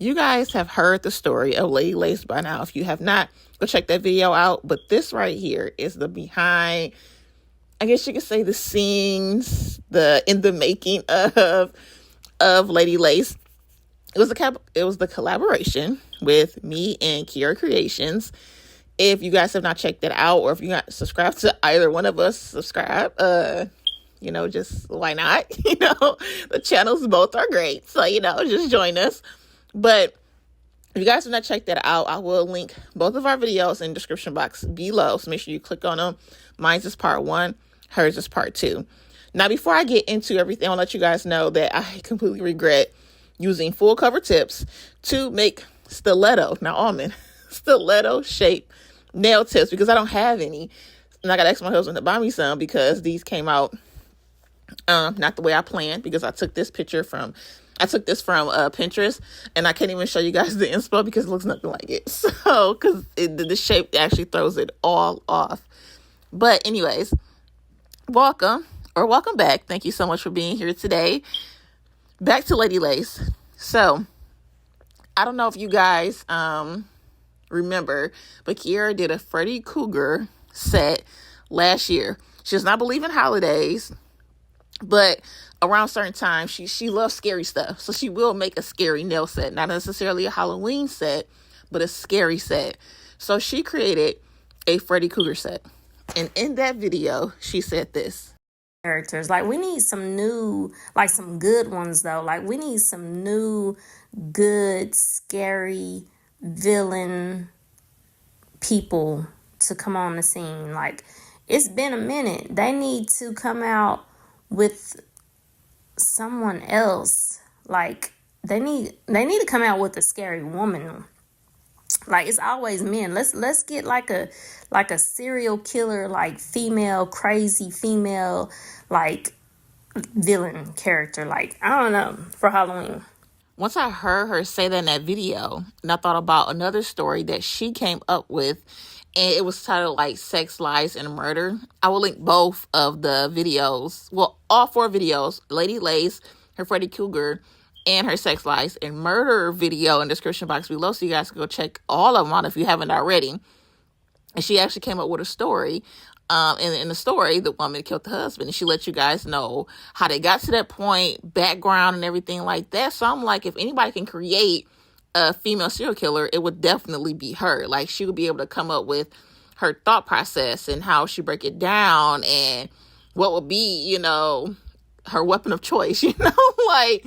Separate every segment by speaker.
Speaker 1: You guys have heard the story of Lady Lace by now. If you have not, go check that video out. But this right here is the behind, I guess you could say, the scenes, in the making of Lady Lace. It was the collaboration with me and Kiara Creations. If you guys have not checked that out, or if you're not subscribed to either one of us, subscribe. Just why not? The channels both are great. So, just join us. But if you guys have not checked that out, I will link both of our videos in the description box below. So make sure you click on them. Mine's is part 1, hers is part 2. Now, before I get into everything, I'll let you guys know that I completely regret using full cover tips to make stiletto shape nail tips, because I don't have any. And I got to ask my husband to buy me some, because these came out not the way I planned, because I took this from Pinterest, and I can't even show you guys the inspo because it looks nothing like it. So, because the shape actually throws it all off. But anyways, welcome back. Thank you so much for being here today. Back to Lady Lace. So, I don't know if you guys remember, but Kiara did a Freddy Kruger set last year. She does not believe in holidays, but around certain times, she loves scary stuff. So she will make a scary nail set. Not necessarily a Halloween set, but a scary set. So she created a Freddy Kruger set. And in that video, she said this.
Speaker 2: Characters. Like, we need some new, like some good ones though. Like, we need some new, good, scary villain people to come on the scene. Like, it's been a minute. They need to come out with someone else. Like, they need to come out with a scary woman. Like, it's always men. Let's get like a serial killer, like female, crazy female, like villain character. Like, I don't know, for Halloween.
Speaker 1: Once I heard her say that in that video, and I thought about another story that she came up with, and it was titled like Sex, Lies, and Murder. I will link both of the videos. Well, all 4 videos. Lady Lace, her Freddy Kruger, and her Sex, Lies, and Murder video in the description box below. So you guys can go check all of them out if you haven't already. And she actually came up with a story. In the story, the woman killed the husband. And she let you guys know how they got to that point, background, and everything like that. So I'm like, if anybody can create a female serial killer, it would definitely be her. Like, she would be able to come up with her thought process and how she break it down and what would be, her weapon of choice, like,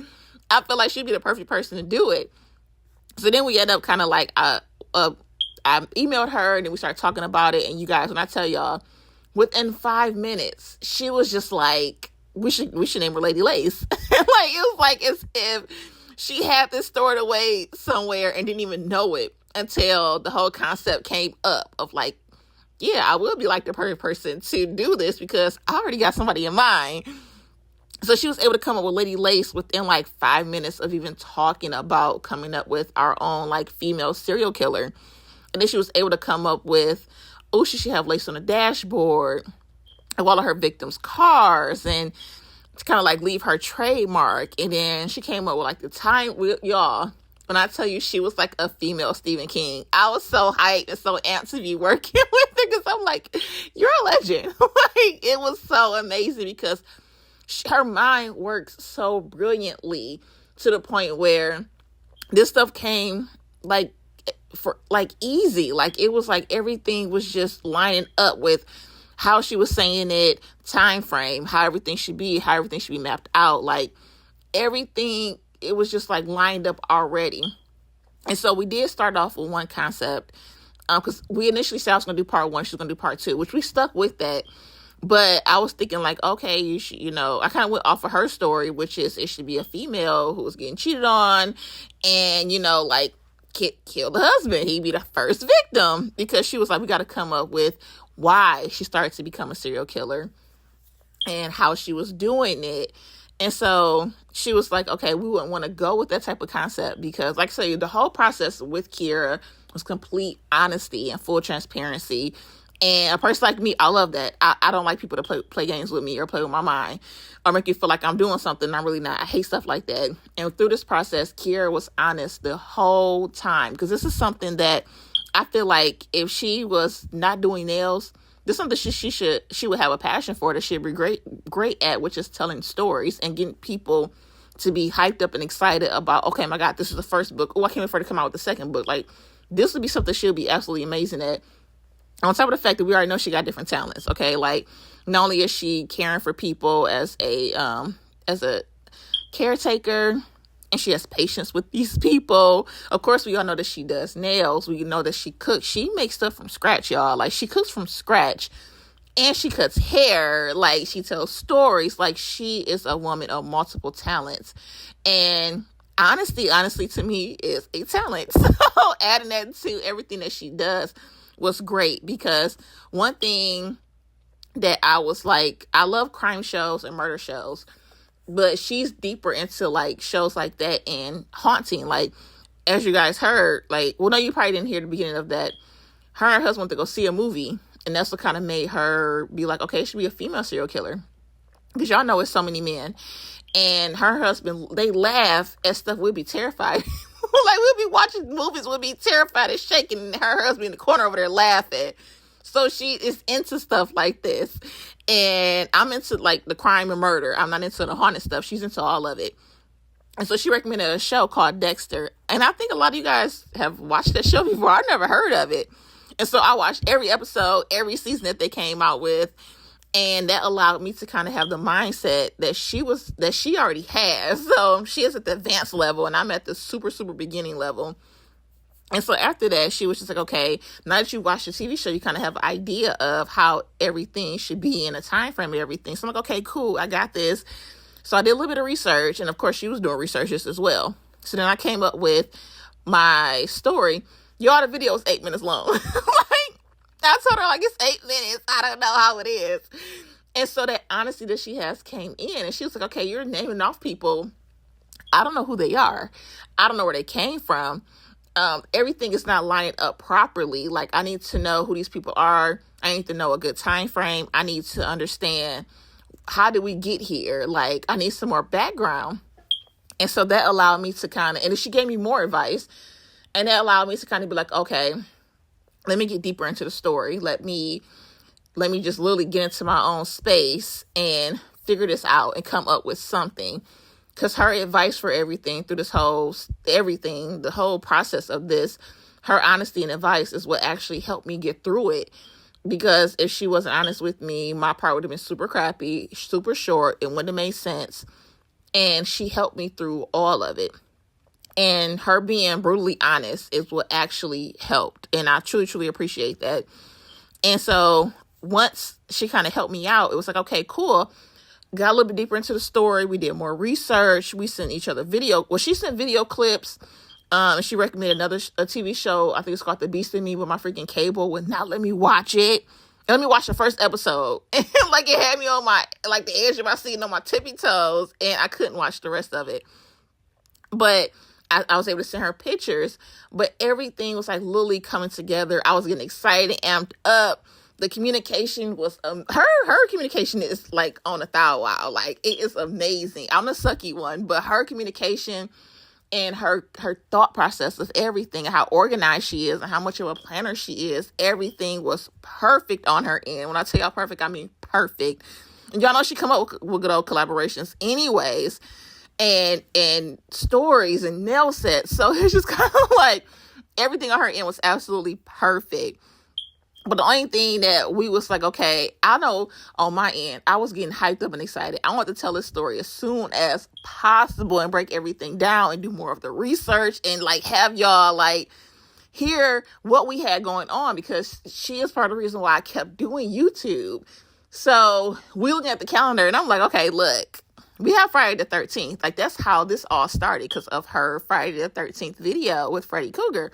Speaker 1: I feel like she'd be the perfect person to do it. So then we end up kind of like, I emailed her, and then we started talking about it. And you guys, when I tell y'all, within 5 minutes, she was just like, we should name her Lady Lace. Like, it was like as if she had this stored away somewhere and didn't even know it until the whole concept came up of like, yeah, I will be like the perfect person to do this because I already got somebody in mind. So she was able to come up with Lady Lace within like 5 minutes of even talking about coming up with our own like female serial killer. And then she was able to come up with, she should have lace on the dashboard of all of her victims' cars, and to kind of like leave her trademark. And then she came up with like the time, y'all, when I tell you she was like a female Stephen King, I was so hyped and so amped to be working with her, because I'm like, you're a legend. Like, it was so amazing because her mind works so brilliantly to the point where this stuff came like for like easy. Like, it was like everything was just lining up with how she was saying it, time frame, how everything should be mapped out. Like, everything, it was just like lined up already. And so we did start off with one concept, because we initially said I was going to do part 1, she was going to do part 2, which we stuck with that. But I was thinking like, okay, you should, I kind of went off of her story, which is it should be a female who was getting cheated on and, like, kill the husband. He'd be the first victim, because she was like, we got to come up with why she started to become a serial killer and how she was doing it. And so she was like, okay, we wouldn't want to go with that type of concept because, like I said, the whole process with Kiara was complete honesty and full transparency. And a person like me, I love that. I don't like people to play games with me or play with my mind or make you feel like I'm doing something and I'm really not. I hate stuff like that. And through this process, Kiera was honest the whole time, because this is something that I feel like if she was not doing nails, this is something she would have a passion for, that she'd be great at, which is telling stories and getting people to be hyped up and excited about, okay, my God, this is the first book. Oh, I can't wait for her to come out with the second book. Like, this would be something she'll be absolutely amazing at. On top of the fact that we already know she got different talents, okay? Like, not only is she caring for people as a caretaker, and she has patience with these people. Of course, we all know that she does nails. We know that she cooks. She makes stuff from scratch, y'all. Like, she cooks from scratch. And she cuts hair. Like, she tells stories. Like, she is a woman of multiple talents. And honestly, to me, is a talent. So adding that to everything that she does was great, because one thing that I was like, I love crime shows and murder shows, but she's deeper into like shows like that and haunting. Like, as you guys heard, like, well, no, you probably didn't hear the beginning of that. Her and her husband went to go see a movie, and that's what kind of made her be like, okay, it should be a female serial killer, because y'all know it's so many men. And her husband, they laugh at stuff we'd be terrified. Like, we'll be watching movies, we'll be terrified and shaking, and her husband in the corner over there laughing. So she is into stuff like this. And I'm into like the crime and murder. I'm not into the haunted stuff. She's into all of it. And so she recommended a show called Dexter. And I think a lot of you guys have watched that show before. I've never heard of it. And so I watched every episode, every season that they came out with. And that allowed me to kind of have the mindset that she already has. So she is at the advanced level, and I'm at the super, super beginning level. And so after that, she was just like, okay, now that you watch the TV show, you kind of have an idea of how everything should be in a time frame of everything. So I'm like, okay, cool, I got this. So I did a little bit of research, and of course she was doing research just as well. So then I came up with my story. Y'all, the video is 8 minutes long. Like, I told her, like, it's 8 minutes. I don't know how it is. And so that honesty that she has came in, and she was like, okay, you're naming off people. I don't know who they are. I don't know where they came from. Everything is not lining up properly. Like, I need to know who these people are. I need to know a good time frame. I need to understand, how did we get here? Like, I need some more background. And so that allowed me to kind of, and she gave me more advice, and that allowed me to kind of be like, okay, let me get deeper into the story. Let me just literally get into my own space and figure this out and come up with something. Because her advice for everything through the whole process of this, her honesty and advice is what actually helped me get through it. Because if she wasn't honest with me, my part would have been super crappy, super short. It wouldn't have made sense. And she helped me through all of it. And her being brutally honest is what actually helped. And I truly, truly appreciate that. And so once she kind of helped me out, it was like, okay, cool. Got a little bit deeper into the story. We did more research. We sent each other she sent video clips. And she recommended a TV show. I think it's called The Beast in Me, but my freaking cable would not let me watch it. And let me watch the first episode. And like, it had me on the edge of my seat and on my tippy toes. And I couldn't watch the rest of it. But I was able to send her pictures, but everything was like literally coming together. I was getting excited, amped up. The communication was, her communication is like on a thou wow. Like, it is amazing. I'm a sucky one, but her communication and her thought process of everything, and how organized she is and how much of a planner she is, everything was perfect on her end. When I tell y'all perfect, I mean perfect. And y'all know she come up with good old collaborations anyways. And stories and nail sets. So it's just kind of like everything on her end was absolutely perfect. But the only thing that we was like, okay, I know on my end, I was getting hyped up and excited. I want to tell this story as soon as possible and break everything down and do more of the research and like have y'all like hear what we had going on, because she is part of the reason why I kept doing YouTube. So we looking at the calendar and I'm like, okay, look. We have Friday the 13th. Like, that's how this all started, because of her Friday the 13th video with Freddy Kruger.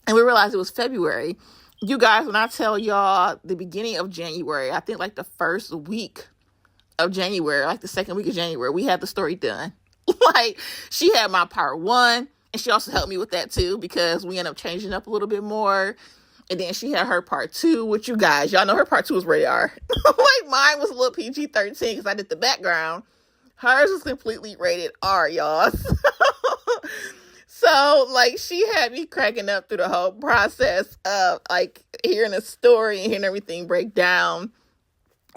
Speaker 1: And we realized it was February. You guys, when I tell y'all the beginning of January, I think like the first week of January, like the second week of January, we had the story done. Like, she had my part one, and she also helped me with that too, because we ended up changing up a little bit more. And then she had her part 2, which you guys, y'all know her part 2 was rated R. Like mine was a little PG-13 because I did the background. Hers was completely rated R, y'all. So, like, she had me cracking up through the whole process of, like, hearing a story and hearing everything break down.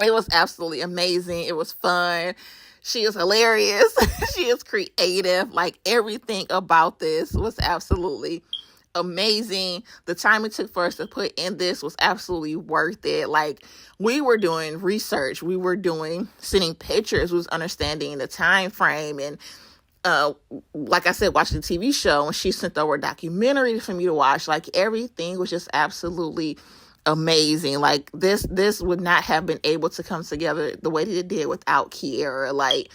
Speaker 1: It was absolutely amazing. It was fun. She is hilarious. She is creative. Like, everything about this was absolutely amazing. The time it took for us to put in this was absolutely worth it. Like, we were doing research. We were sending pictures. We was understanding the time frame. And like I said, watching the TV show, and she sent over a documentary for me to watch. Like, everything was just absolutely amazing. Like, this would not have been able to come together the way that it did without Kiera. Like,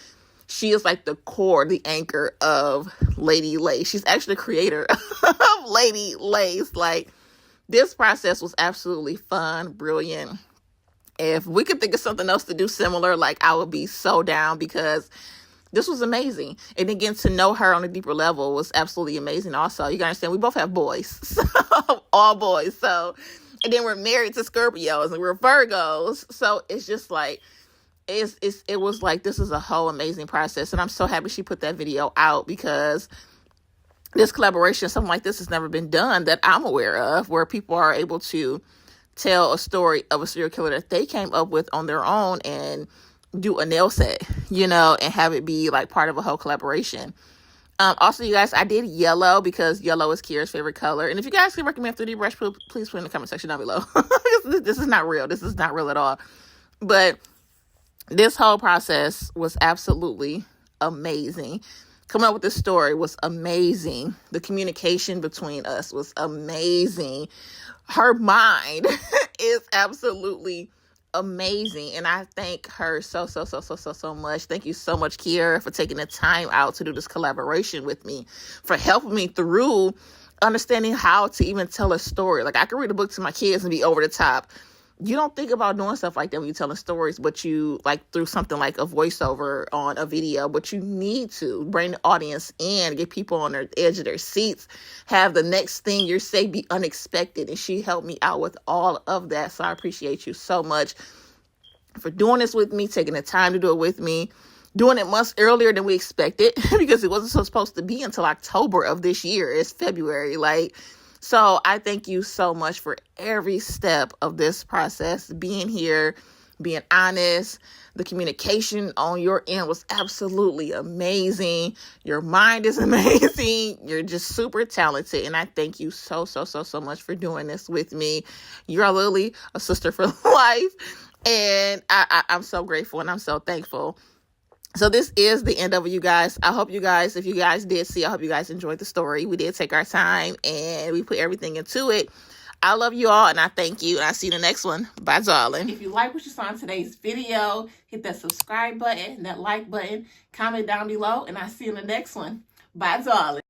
Speaker 1: she is like the core, the anchor of Lady Lace. She's actually the creator of Lady Lace. Like, this process was absolutely fun, brilliant. If we could think of something else to do similar, like, I would be so down, because this was amazing. And then getting to know her on a deeper level was absolutely amazing also. You gotta understand, we both have boys. So, all boys. So, and then we're married to Scorpios and we're Virgos. So it's just like, it was like, this is a whole amazing process. And I'm so happy she put that video out, because this collaboration, something like this has never been done that I'm aware of, where people are able to tell a story of a serial killer that they came up with on their own and do a nail set, and have it be like part of a whole collaboration. Also, you guys, I did yellow because yellow is Kiera's favorite color. And if you guys can recommend 3D brush, please put in the comment section down below. This is not real. This is not real at all. But this whole process was absolutely amazing. Coming up with this story was amazing. The communication between us was amazing. Her mind is absolutely amazing, and I thank her so much. Thank you so much, Kiera, for taking the time out to do this collaboration with me, for helping me through understanding how to even tell a story. Like, I could read a book to my kids and be over the top. You don't think about doing stuff like that when you're telling stories, but you, like, through something like a voiceover on a video, but you need to bring the audience in, get people on the edge of their seats, have the next thing you say be unexpected. And she helped me out with all of that. So I appreciate you so much for doing this with me, taking the time to do it with me, doing it months earlier than we expected, because it wasn't supposed to be until October of this year. It's February. So I thank you so much for every step of this process, being here, being honest. The communication on your end was absolutely amazing. Your mind is amazing. You're just super talented. And I thank you so much for doing this with me. You're literally a sister for life. And I'm so grateful and I'm so thankful. So this is the end of it, you guys. I hope you guys, if you guys did see, I hope you guys enjoyed the story. We did take our time and we put everything into it. I love you all and I thank you. And I'll see you in the next one. Bye, darling. If you like what you saw in today's video, hit that subscribe button, that like button, comment down below, and I'll see you in the next one. Bye, darling.